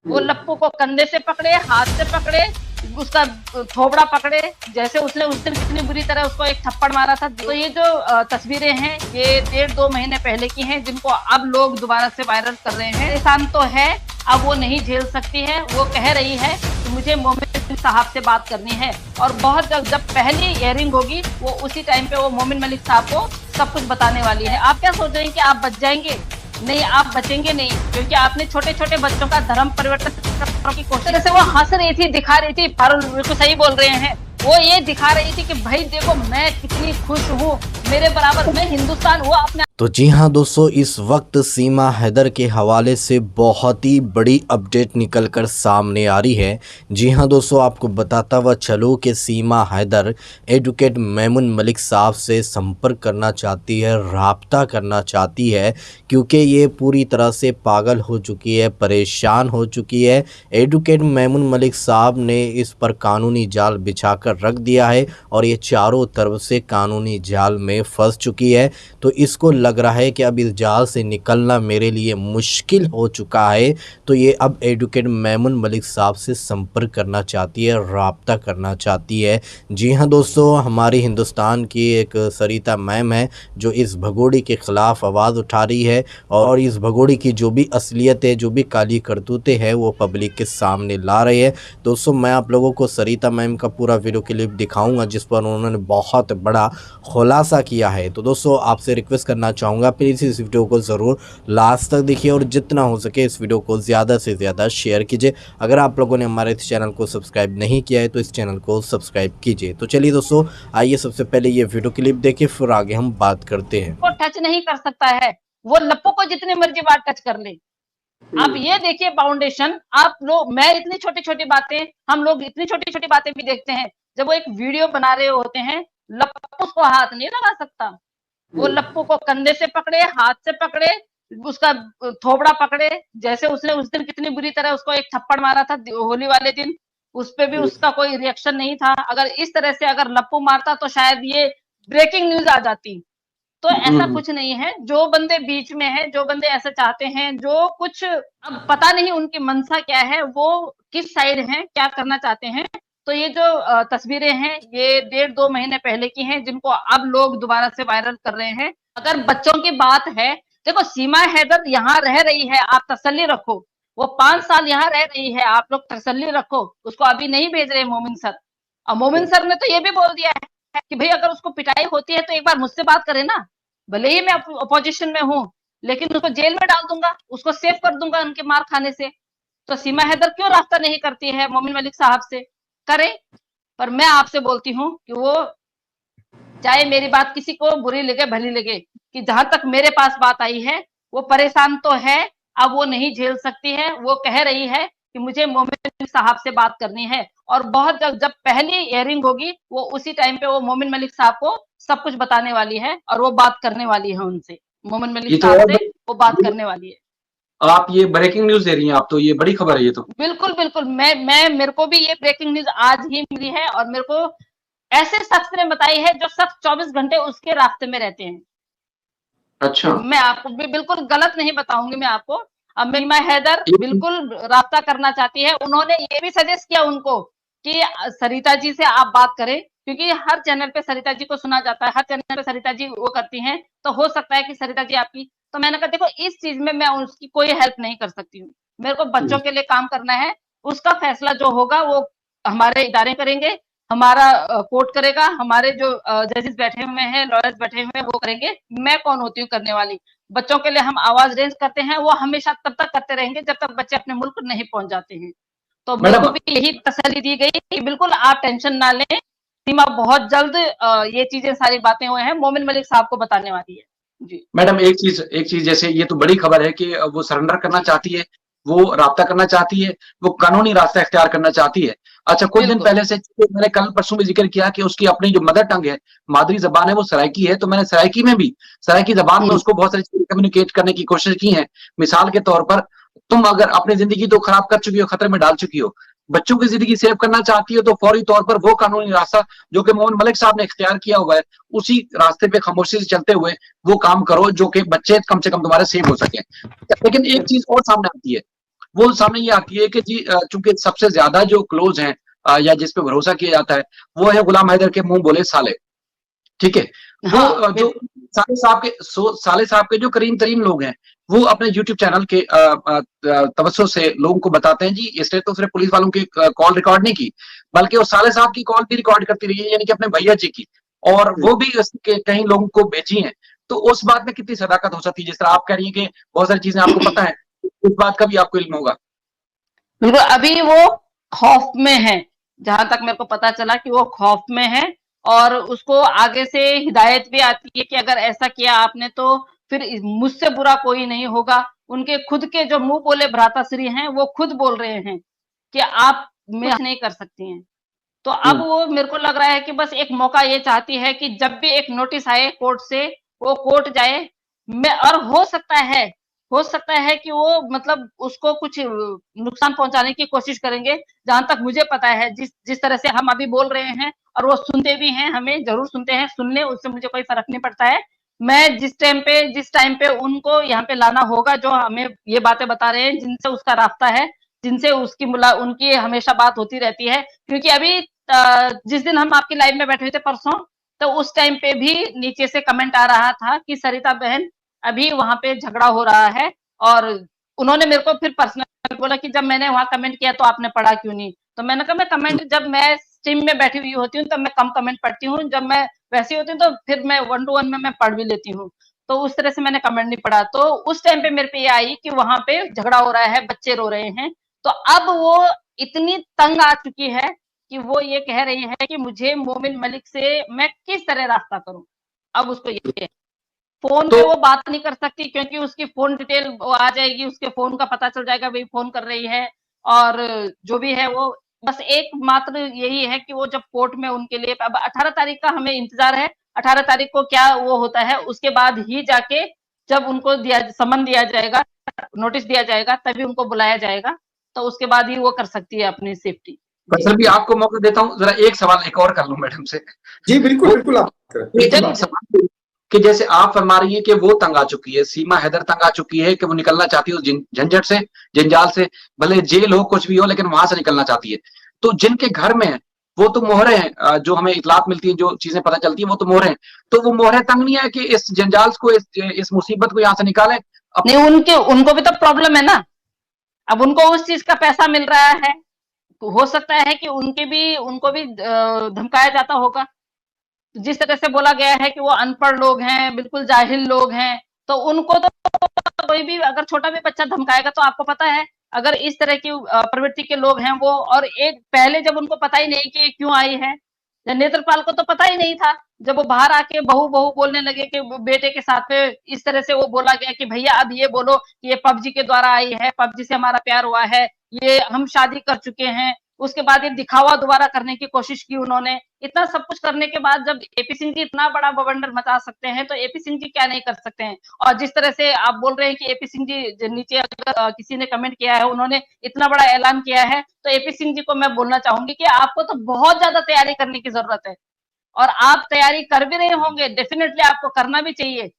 वो लप्पू को कंधे से पकड़े, हाथ से पकड़े, उसका थोबड़ा पकड़े, जैसे उसने उस दिन कितनी बुरी तरह उसको एक थप्पड़ मारा था। तो ये जो तस्वीरें हैं ये 1.5-2 महीने पहले की हैं, जिनको अब लोग दोबारा से वायरल कर रहे हैं। परेशान तो है, अब वो नहीं झेल सकती है। वो कह रही है कि मुझे मोमिन साहब से बात करनी है, और बहुत जल्द जब पहली हियरिंग होगी वो उसी टाइम पे वो मोमिन मलिक साहब को सब कुछ बताने वाली है। आप क्या सोच रहे हैं कि आप बच जाएंगे? नहीं, आप बचेंगे नहीं, क्योंकि आपने छोटे छोटे बच्चों का धर्म परिवर्तन करने की कोशिश से वो हंस रही थी, दिखा रही थी। फारूल बिल्कुल सही बोल रहे हैं, वो ये दिखा रही थी कि भाई देखो मैं कितनी खुश हूँ, मेरे बराबर में हिंदुस्तान हुआ अपने। तो जी हाँ दोस्तों, इस वक्त सीमा हैदर के हवाले से बहुत ही बड़ी अपडेट निकलकर सामने आ रही है। जी हाँ दोस्तों, आपको बताता हुआ चलो कि सीमा हैदर एडवोकेट मेमून मलिक साहब से संपर्क करना चाहती है, राब्ता करना चाहती है, क्योंकि ये पूरी तरह से पागल हो चुकी है, परेशान हो चुकी है। एडवोकेट मेमून मलिक साहब ने इस पर कानूनी जाल बिछाकर रख दिया है और ये चारों तरफ से कानूनी जाल में फंस चुकी है। तो इसको लग रहा है कि अब इस जाल से निकलना मेरे लिए मुश्किल हो चुका है। तो ये अब एडवोकेट मेमून मलिक साहब से संपर्क करना चाहती है, राब्ता करना चाहती है। जी हाँ दोस्तों, हमारी हिंदुस्तान की एक सरिता मैम है जो इस भगोड़ी के ख़िलाफ़ आवाज़ उठा रही है, और इस भगोड़ी की जो भी असलियत है, जो भी काली करतूतें हैं, वो पब्लिक के सामने ला रहे हैं। दोस्तों, मैं आप लोगों को सरिता मैम का पूरा वीडियो क्लिप दिखाऊंगा जिस पर उन्होंने बहुत बड़ा खुलासा किया है। तो दोस्तों, आपसे रिक्वेस्ट करना चाहूँगा प्लीज़ इस वीडियो को ज़रूर लास्ट तक देखिए, और जितना हो सके इस वीडियो को ज़्यादा से ज़्यादा शेयर कीजिए। अगर आप लोगों ने हमारे इस चैनल को सब्सक्राइब नहीं किया है तो इस चैनल को सब्सक्राइब कीजिए। तो चलिए दोस्तों, आइए सबसे पहले ये वीडियो क्लिप देखिए, फिर आगे हम बात करते हैं। को टच नहीं कर सकता है, वो लप्पू को जितनी मर्जी बार टच कर ले। आप ये देखिए फाउंडेशन, आप लोग, मैं इतनी छोटी छोटी बातें, हम लोग इतनी छोटी छोटी बातें भी देखते हैं। जब वो एक वीडियो बना रहे होते हैं, लप्पू उसको हाथ नहीं लगा सकता। वो लप्पू को कंधे से पकड़े, हाथ से पकड़े, उसका थोबड़ा पकड़े, जैसे उसने उस दिन कितनी बुरी तरह उसको एक थप्पड़ मारा था होली वाले दिन, उस पे भी उसका कोई रिएक्शन नहीं था। अगर इस तरह से अगर लप्पू मारता तो शायद ये ब्रेकिंग न्यूज आ जाती। तो ऐसा कुछ नहीं है। जो बंदे बीच में हैं, जो बंदे ऐसा चाहते हैं, जो कुछ अब पता नहीं उनकी मंशा क्या है, वो किस साइड हैं, क्या करना चाहते हैं। तो ये जो तस्वीरें हैं ये 1.5-2 महीने पहले की हैं, जिनको अब लोग दोबारा से वायरल कर रहे हैं। अगर बच्चों की बात है, देखो सीमा हैदर यहाँ रह रही है, आप तसल्ली रखो। वो 5 साल यहाँ रह रही है, आप लोग तसल्ली रखो। उसको अभी नहीं भेज रहे मोमिन सर। और मोमिन सर ने तो ये भी बोल दिया है कि भाई अगर उसको पिटाई होती है तो एक बार मुझसे बात करे ना, भले ही मैं अपोजिशन में हूँ, लेकिन उसको जेल में डाल दूंगा, उसको सेव कर दूंगा उनके मार खाने से। तो सीमा हैदर क्यों रास्ता नहीं करती है मोमिन मलिक साहब से? करे। पर मैं आपसे बोलती हूँ कि वो, चाहे मेरी बात किसी को बुरी लगे भली लगे, कि जहां तक मेरे पास बात आई है, वो परेशान तो है, अब वो नहीं झेल सकती है। वो कह रही है कि मुझे मोमिन साहब से बात करनी है, और बहुत जल्द जब पहली हियरिंग होगी वो उसी टाइम पे वो मोमिन मलिक साहब को सब कुछ बताने वाली है, और वो बात करने वाली है उनसे, मोमिन मलिक तो साहब से वो बात करने वाली है। आप ये ब्रेकिंग न्यूज दे रही हैं, आप तो ये बड़ी खबर है ये तो। बिल्कुल बिल्कुल, मैं मेरे को भी ये ब्रेकिंग न्यूज आज ही मिली है, और मेरे को ऐसे शख्स ने बताई है जो शख्स 24 घंटे उसके रास्ते में रहते हैं। अच्छा। मैं आपको बिल्कुल गलत नहीं बताऊंगी मैं आपको। अब सीमा हैदर बिल्कुल राब्ता करना चाहती है। उन्होंने ये भी सजेस्ट किया उनको कि सरिता जी से आप बात करें, क्योंकि हर चैनल पे सरिता जी को सुना जाता है, हर चैनल पे सरिता जी वो करती हैं, तो हो सकता है कि सरिता जी आपकी। तो मैंने कहा देखो इस चीज में मैं उसकी कोई हेल्प नहीं कर सकती हूँ। मेरे को बच्चों के लिए काम करना है, उसका फैसला जो होगा वो हमारे इदारे करेंगे, हमारा कोर्ट करेगा, हमारे जो जजेस बैठे हुए हैं, लॉयर्स बैठे हुए हैं, वो करेंगे। मैं कौन होती हूँ करने वाली? बच्चों के लिए हम आवाज रेज करते हैं, वो हमेशा तब तक करते रहेंगे जब तक बच्चे अपने मुल्क नहीं पहुंच जाते हैं। तो मेरे को भी यही तसल्ली दी गई कि बिल्कुल आप टेंशन ना लें, सीमा बहुत जल्द ये चीजें सारी बातें हुए हैं मोमिन मलिक साहब को बताने वाली है। जी मैडम, एक चीज जैसे ये तो बड़ी खबर है कि वो सरेंडर करना चाहती है, वो राब्ता करना चाहती है, वो कानूनी रास्ता इख्तियार करना चाहती है। अच्छा, कुछ दिन पहले से मैंने कल परसों में जिक्र किया कि उसकी अपनी जो मदर टंग है, मादरी जबान है, वो सराइकी है। तो मैंने सराइकी में भी, सराइकी जबान में उसको बहुत सारी चीजें कम्युनिकेट करने की कोशिश की है। मिसाल के तौर पर, तुम अगर अपनी जिंदगी तो खराब कर चुकी हो, खतरे में डाल चुकी हो, बच्चों की जिंदगी सेव करना चाहती हो, तो फौरी तौर पर वो कानूनी रास्ता जो कि मोमिन मलिक साहब ने इख्तियार किया हुआ है, उसी रास्ते पे खामोशी से चलते हुए वो काम करो जो कि बच्चे कम से कम तुम्हारे सेव हो सके। लेकिन एक चीज और सामने आती है, वो सामने ये आती है कि जी चूंकि सबसे ज्यादा जो क्लोज हैं या जिस पे भरोसा किया जाता है वो है गुलाम हैदर के मुंह बोले साले, ठीक है। वो हाँ, जो साले साहब के जो करीम तरीन लोग हैं वो अपने यूट्यूब चैनल के तवज्जो से लोगों को बताते हैं जी इसने तो सिर्फ पुलिस वालों की कॉल रिकॉर्ड नहीं की बल्कि वो साले साहब की कॉल भी रिकॉर्ड करती रही है, यानी कि अपने भैया जी की, और वो भी कहीं लोगों को भेजी हैं। तो उस बात में कितनी सदाकत हो सकती है, जिस तरह आप कह रही है कि बहुत सारी चीजें आपको पता है, इस बात का भी आपको इल्म होगा। बिल्कुल। अभी वो खौफ में है, जहां तक मेरे को पता चला कि वो खौफ में है, और उसको आगे से हिदायत भी आती है कि अगर ऐसा किया आपने तो फिर मुझसे बुरा कोई नहीं होगा। उनके खुद के जो मुंह बोले भ्राताश्री हैं वो खुद बोल रहे हैं कि आप मेरा नहीं कर सकती हैं। तो अब वो मेरे को लग रहा है कि बस एक मौका ये चाहती है कि जब भी एक नोटिस आए कोर्ट से वो कोर्ट जाए। मैं और हो सकता है कि वो मतलब उसको कुछ नुकसान पहुंचाने की कोशिश करेंगे। जहां तक मुझे पता है जिस जिस तरह से हम अभी बोल रहे हैं और वो सुनते भी हैं, हमें जरूर सुनते हैं, सुनने उससे मुझे कोई फर्क नहीं पड़ता है। मैं जिस टाइम पे उनको यहाँ पे लाना होगा, जो हमें ये बातें बता रहे हैं, जिनसे उसका रास्ता है, जिनसे उनकी हमेशा बात होती रहती है। क्योंकि अभी जिस दिन हम आपकी लाइव में बैठे हुए थे परसों, तो उस टाइम पे भी नीचे से कमेंट आ रहा था कि सरिता बहन अभी वहां पे झगड़ा हो रहा है। और उन्होंने मेरे को फिर पर्सनल बोला कि जब मैंने वहां कमेंट किया तो आपने पढ़ा क्यों नहीं। तो मैंने कहा मैं कमेंट जब मैं स्ट्रीम में बैठी हुई होती हूँ तब मैं कम कमेंट पढ़ती हूँ, जब मैं वैसी होती हूँ तो फिर मैं 1 to 1 में मैं पढ़ भी लेती हूँ। तो उस तरह से मैंने कमेंट नहीं पढ़ा। तो उस टाइम पे मेरे पे ये आई कि वहां पे झगड़ा हो रहा है, बच्चे रो रहे हैं। तो अब वो इतनी तंग आ चुकी है कि वो ये कह रही है कि मुझे मोमिन मलिक से मैं किस तरह रास्ता करूं। अब उसको ये है, फोन तो पे वो बात नहीं कर सकती क्योंकि उसकी फोन डिटेल वो आ जाएगी, उसके फोन का पता चल जाएगा वही फोन कर रही है। और जो भी है वो बस एक मात्र यही है कि वो जब कोर्ट में उनके लिए अब 18 तारीख का हमें इंतजार है। 18 तारीख को क्या वो होता है, उसके बाद ही जाके जब उनको समन दिया जाएगा, नोटिस दिया जाएगा, तभी उनको बुलाया जाएगा। तो उसके बाद ही वो कर सकती है अपनी सेफ्टी। जी सर भी आपको मौका देता हूँ, जरा एक सवाल एक और कर लूं मैडम से। जी बिल्कुल बिल्कुल, आप जब सवाल कि जैसे आप फरमा रही है कि वो तंग आ चुकी है, सीमा हैदर तंग आ चुकी है कि वो निकलना चाहती है उस झंझट से, जंजाल से, भले जेल हो कुछ भी हो लेकिन वहां से निकलना चाहती है। तो जिनके घर में है वो तो मोहरे हैं, जो हमें इतलात मिलती है, जो चीजें पता चलती है वो तो मोहरे हैं। तो वो मोहरे तंग नहीं है कि इस जंजाल को, इस मुसीबत को यहाँ से निकालें? नहीं, उनको भी तो प्रॉब्लम है ना। अब उनको उस चीज का पैसा मिल रहा है, तो हो सकता है कि उनको भी धमकाया जाता होगा। जिस तरह से बोला गया है कि वो अनपढ़ लोग हैं, बिल्कुल जाहिल लोग हैं, तो उनको तो कोई भी अगर छोटा भी बच्चा धमकाएगा तो आपको पता है, अगर इस तरह की प्रवृत्ति के लोग हैं वो, और एक पहले जब उनको पता ही नहीं कि क्यों आई है, नेत्रपाल को तो पता ही नहीं था। जब वो बाहर आके बहू बहू बोलने लगे कि बेटे के साथ में इस तरह से वो बोला गया कि भैया अब ये बोलो कि ये पबजी के द्वारा आई है, पबजी से हमारा प्यार हुआ है, ये हम शादी कर चुके हैं। उसके बाद ये दिखावा दोबारा करने की कोशिश की उन्होंने। इतना सब कुछ करने के बाद जब एपी सिंह जी इतना बड़ा बवंडर मचा सकते हैं तो एपी सिंह जी क्या नहीं कर सकते हैं। और जिस तरह से आप बोल रहे हैं कि एपी सिंह जी नीचे अगर किसी ने कमेंट किया है, उन्होंने इतना बड़ा ऐलान किया है, तो एपी सिंह जी को मैं बोलना चाहूंगी कि आपको तो बहुत ज्यादा तैयारी करने की जरूरत है। और आप तैयारी कर भी रहे होंगे, डेफिनेटली आपको करना भी चाहिए।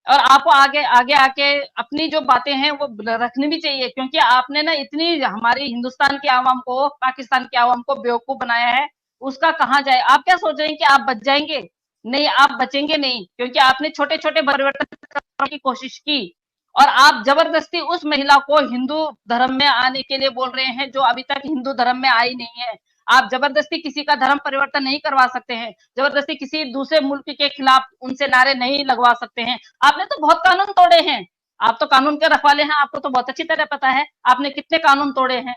और आपको आगे आगे आके अपनी जो बातें हैं वो रखनी भी चाहिए, क्योंकि आपने ना इतनी हमारी हिंदुस्तान की आवाम को, पाकिस्तान की आवाम को बेवकूफ बनाया है। उसका कहाँ जाए। आप क्या सोच रहे हैं कि आप बच जाएंगे? नहीं, आप बचेंगे नहीं, क्योंकि आपने छोटे छोटे परिवर्तन करने की कोशिश की। और आप जबरदस्ती उस महिला को हिंदू धर्म में आने के लिए बोल रहे हैं जो अभी तक हिंदू धर्म में आई नहीं है। आप जबरदस्ती किसी का धर्म परिवर्तन नहीं करवा सकते हैं, जबरदस्ती किसी दूसरे मुल्क के खिलाफ उनसे नारे नहीं लगवा सकते हैं। आपने तो बहुत कानून तोड़े हैं, आप तो कानून के रखवाले हैं, आपको तो बहुत अच्छी तरह पता है आपने कितने कानून तोड़े हैं।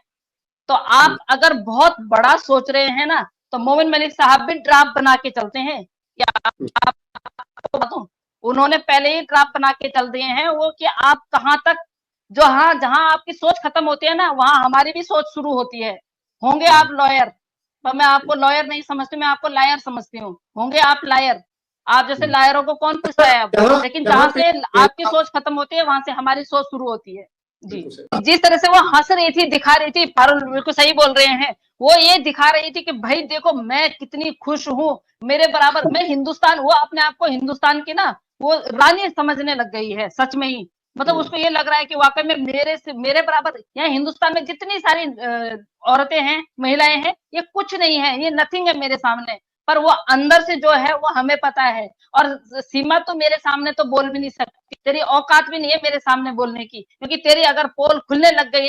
तो आप अगर बहुत बड़ा सोच रहे हैं ना, तो मोमिन मलिक साहब भी ड्राफ्ट बना के चलते हैं। या आपको बताऊं, उन्होंने पहले ही ड्राफ्ट बना के चल दिए हैं वो, कि आप कहां तक, जो हाँ जहां आपकी सोच खत्म होती है ना, वहां हमारी भी सोच शुरू होती है। होंगे आप लॉयर, पर मैं आपको लॉयर नहीं समझती, मैं आपको लायर समझती हूँ। होंगे आप लायर, आप जैसे लायरों को कौन पूछता है अब। लेकिन जहां से आपकी सोच खत्म होती है वहां से हमारी सोच शुरू होती है। जी, जिस तरह से वो हंस रही थी, दिखा रही थी, पारुल बिल्कुल सही बोल रहे हैं, वो ये दिखा रही थी कि भाई देखो मैं कितनी खुश हूँ, मेरे बराबर मैं हिंदुस्तान, वो अपने आप को हिंदुस्तान की ना वो रानी समझने लग गई है, सच में ही। मतलब उसको ये लग रहा है कि वाकई में मेरे बराबर यहाँ हिंदुस्तान में जितनी सारी औरतें हैं, महिलाएं हैं, ये कुछ नहीं है, ये नथिंग है मेरे सामने। पर वो अंदर से जो है वो हमें पता है। और सीमा तो मेरे सामने तो बोल भी नहीं सकती, तेरी औकात भी नहीं है मेरे सामने बोलने की, क्योंकि तेरी अगर पोल खुलने लग गई